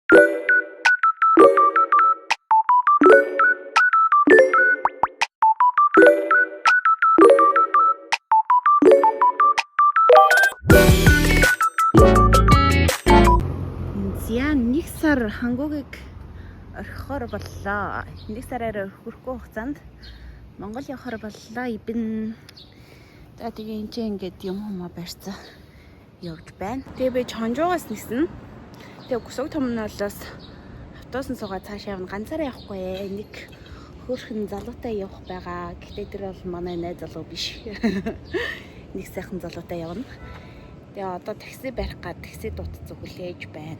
Нэг сар хангугийг орхихоор боллоо. Нэг сараар өрөхгүй хугацаанд Монгол явахаар боллоо. Ибэн за тэгээ энэ чинь ингээд юм хумаа барьцаа явж байна. Тэгээ би Чонжуугаас нисэн. Тэгээ Гусуг томноолоос автобусан суугаад цаашаа явна. Ганцаараа явахгүй. Нэг хөөрхөн залуутай явах байгаа. Гэтэ тэр бол манай найз залуу биш. Нэг сайхан залуутай явна. Тэгээ одоо такси барих гад такси дутцаг хүлээж байна.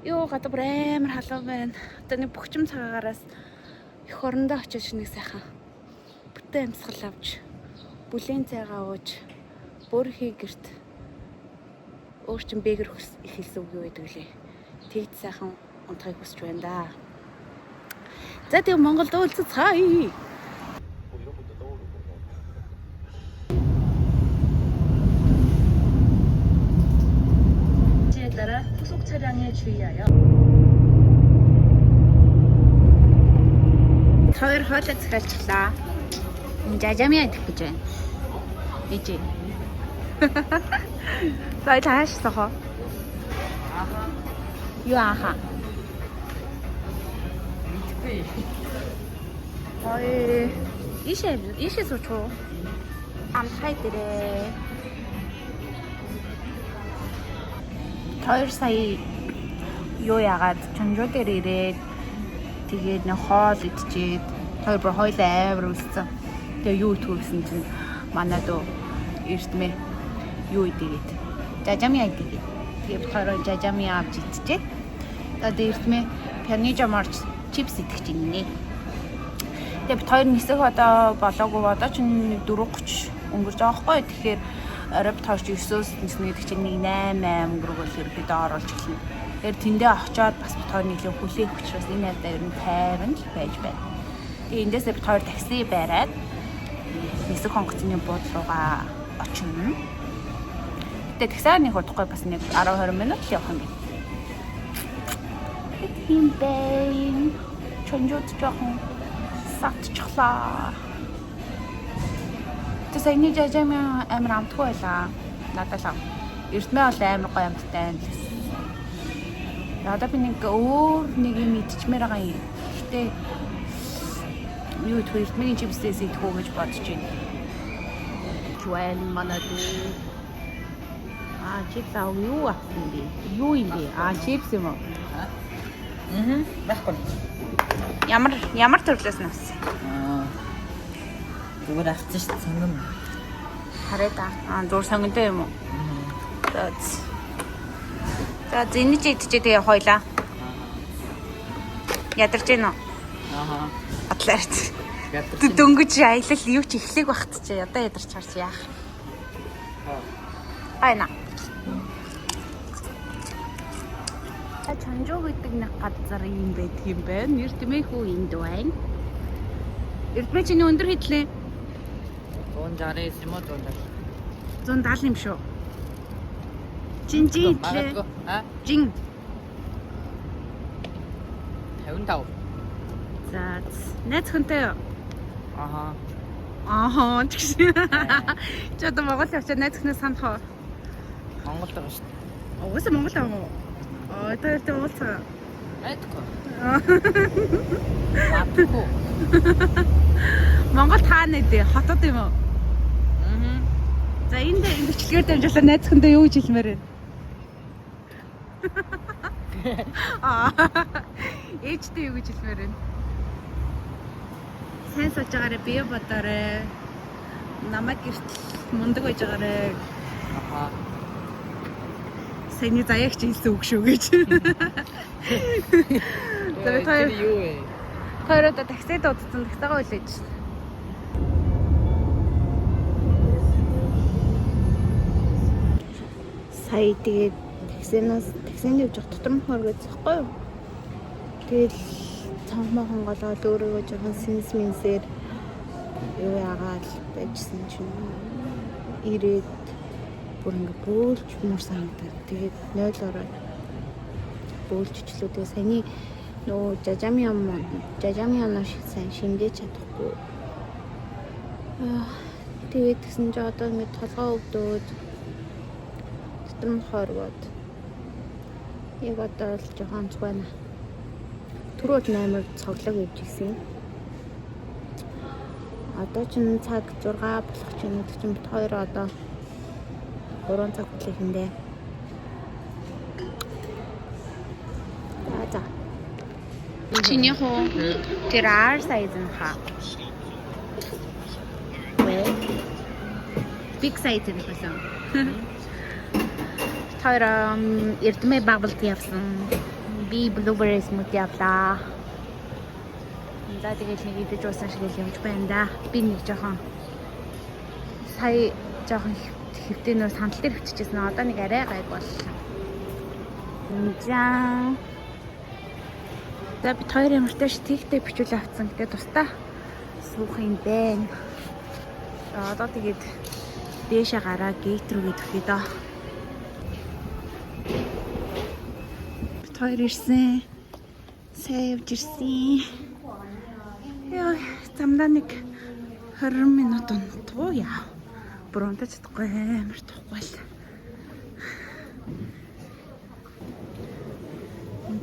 Йоо гадар амар халуун байна. Одоо нэг бөхчм цагаагаараас эх орондоо очиж нэг сайхан бүтэн амьсгал авч бүлийн цайгаа ууж бүрхий гэрт өөрчн бэгэр ихэлсэн үг юу гэдэг лээ. Тэгт сайхан унтахыг хүсэж байна да. За тийм Монголд уулзцгаая. 따라 후속 차량에 주의하여. Хоёр хоолой захиалчлаа. Жажамяа идэх гэж байна. Ижи. Сая таашсахоо. Юу аха. Ой, ише сочоо. Амхай дээрээ. Хоёр сая юу яагаад Чонжуу дээр ирээд тэгээд нэг хоол идчихээд хоёр бүр хоол амар үлдсэн. Тэгээ юу идвэрсэн чинь манай дөө эртмээ юу идэгээд жажамяа идэгээд тэгээд хоёр жажамяа авч идчихээ. Тэгээд эртмээ пянижа марч чипс идэх чинь нэ. Тэгээд хоёр нисэх одоо болоогүй одоо ч 4:30 өнгөрч байгаа хгүй. Тэгэхээр Араб тооч 9-өөс ниснэ гэдэг чинь 8 өнгөрөөгөө ерөөдөө оруулж эхэлнэ. Тэгэхээр тэндээ очиод бас битгаар нэлийн хүлээх учраас энэ хайраа ер нь тайван л байж байна. Тэгээ эндээсээ битгаар такси бариад нисэх хонгоцны буудлын руугаа очино. Тэгээ таксиар нэг удахгүй бас нэг 10-20 минут л явах юм байна. Тийм байн. Чонжууд жоохон сатчихлаа. Саяны жажамяа амар амтгүй байлаа. Надад л эртмээ бол амар гоё амттай байна. Одоо би нэг өөр нэг юм идчихмээр байгаа юм. Гэтэ юу тэр эртмийн чипсээс идэх үү гэж бодож байна. Чуэл манад. Чипс аа юу авсан бэ? Юу юм бэ? Чипс юм уу? Байхгүй. Ямар төрлөөс нь авсан? Зүгээр авчихсан шүү дээ сонгоно. Хараа та. Зур сонгонтой юм уу? За зинэж идчихээ тэгээ хойлаа. Ядарч гэнэ үү? Атлаарч. Дөнгөж аялал юу ч эхлэх багт чи одоо ядарч харч яах. Айна. Чонжуу гэдэг нэг газар юм байдаг юм байна. Эрдмэхүү энд байна. Эрдмэ чиний өндөр хэдлээ? 169 юм уу 170 юм шүү. Жин. Жин. 55. За найз хүнтэй юу? Тэгш. Чи одоо Монгол явчаад найз хүнээ санах уу? Монголд байгаа шүү дээ. Уусаа Монгол аа мó. Тэртэй уулзаа. Айдгүй. Матгүй. Монгол хаана дээ? Хотод юм уу? За энд бичлэгээр дамжуулаад найз хүндээ юу гэж хэлмээр вэ? Ээжтэй юу гэж хэлмээр вэ? Сайн сууж байгаарэ бие бодоорой. Намайг гэрт мундаг байж байгаарэ. Саяны заяагч хэлсэн үг шүү гэж. За би хоёр юу вэ? Хоёроо таксид удсан таксигаа үлээж. Сая тэгээд таксинд явж явах дотор мохор гэжэхгүй юу? Тэгэл цаамаахан голоод өөрийгөө жоохон сэнсээр юу яагаад байжсэн чинь ирээд бүр ингэ бөөлж мөр санагдаад тэгээд 0 ороод бөөлжчлүүдээ саяны нөө жажамян шиг сайн шингээж чадахгүй. Тэгээд тэгсэн чи одоо ингэ толгоо өвдөөд дотор хорвоод яг одоо л жоохон ч байна. Түрүүд 8-аар цоглог явж ирсэн. Одоо ч цаг 6 болох ч юм уу чинь бит 2 одоо 3 цаг хүлээх юм дээ. За. Чиний хоо тэр R size нь хаа. Big size нь байсан. Тэр эрдмэ bubble tea авсан. Би blueberry smoothie авлаа. За тэгээд нэг идэж уусан шиг л явж байна да. Би нэг жоохон сая жоохон хэвтэнээр сандал дээр хөвчихсэн. Одоо нэг арай гайг боллоо. За. За би хоёр ямартай штигтэй бичүүл авцсан. Тэгээд тустаа суух юм байна. Одоо тэгээд дээшээ гараа гейт рүү идэхгүй доо. Хоёр ирсэн. Сайн явж ирсэн. Яа, замдаа нэг 20 минут унтуу яа. Бүр унтаж чадахгүй амар тухгүй л.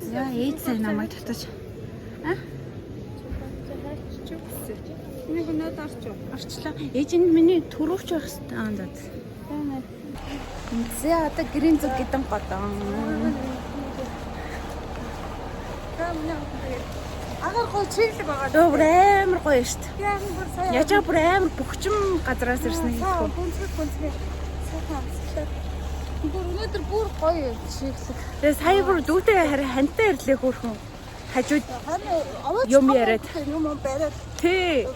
За ээж сайн намайг татаж. Нэг нөт орчлаа. Ээж нь миний төрөвч байх хэвээр. За одоо гэрийн зүг гэдэг годон. Агаар гоо чиглэг байгаа. Өөр амар гоё шүү дээ. Яжаа бүр амар бөхчм газраас ирсэн юм шиг. Гүнзгий. Бүр өнөөдөр бүр гоё чиглэг. Тэгээ сая бүр дүүтэй харин хантай ирлээ хөөрхөн. Хажууд юм яриад. Юм бариад. Тий.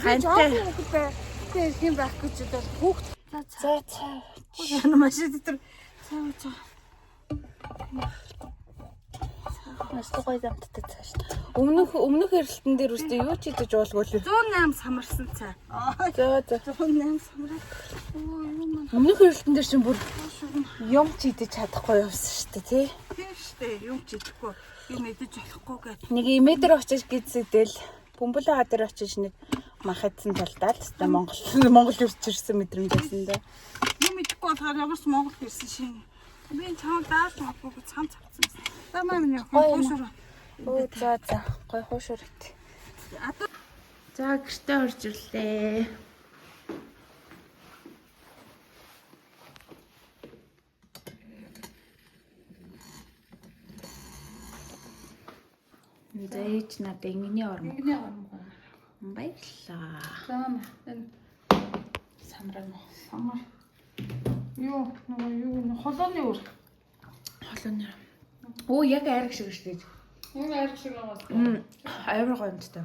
Хантай. Тэгээ хэм байх гэж бодол хүүхд. За. Яна машин дээр цаа. Настаа гоё замттай цааш та. Өмнөх эрэлтэн дээр үстэй юу ч идэж уулгүй л. 108 самарсан цаа. За 108 самраад. Өмнөх эрэлтэн дээр чинь бүр юм ч идэж чадахгүй явсан шүү дээ тий. Тийм шүү дээ. Юм ч идэхгүй. Юм идэж болохгүй гэдэг. Нэг имэдэр очиж гизэдэл бөмбөлөө ха дээр очиж нэг махадсан талдаа л тест Монгол ирж ирсэн мэдрэмж байсан дээ. Юм идэхгүй болохоор ямар ч Монгол ирсэн шин. Би чам дааш магадгүй цам цавцсан. За маань хуушур. Оо за гой хуушур ит. За гэртээ орж ирлээ. Зээч надад ингэний ормо. Баярлаа. Заама энэ самраа. Юу холооны үр. Холооны. Оо яг айраг шиг шүү дээ. Яг айраг шиг байгаа. Айраг гомдтой.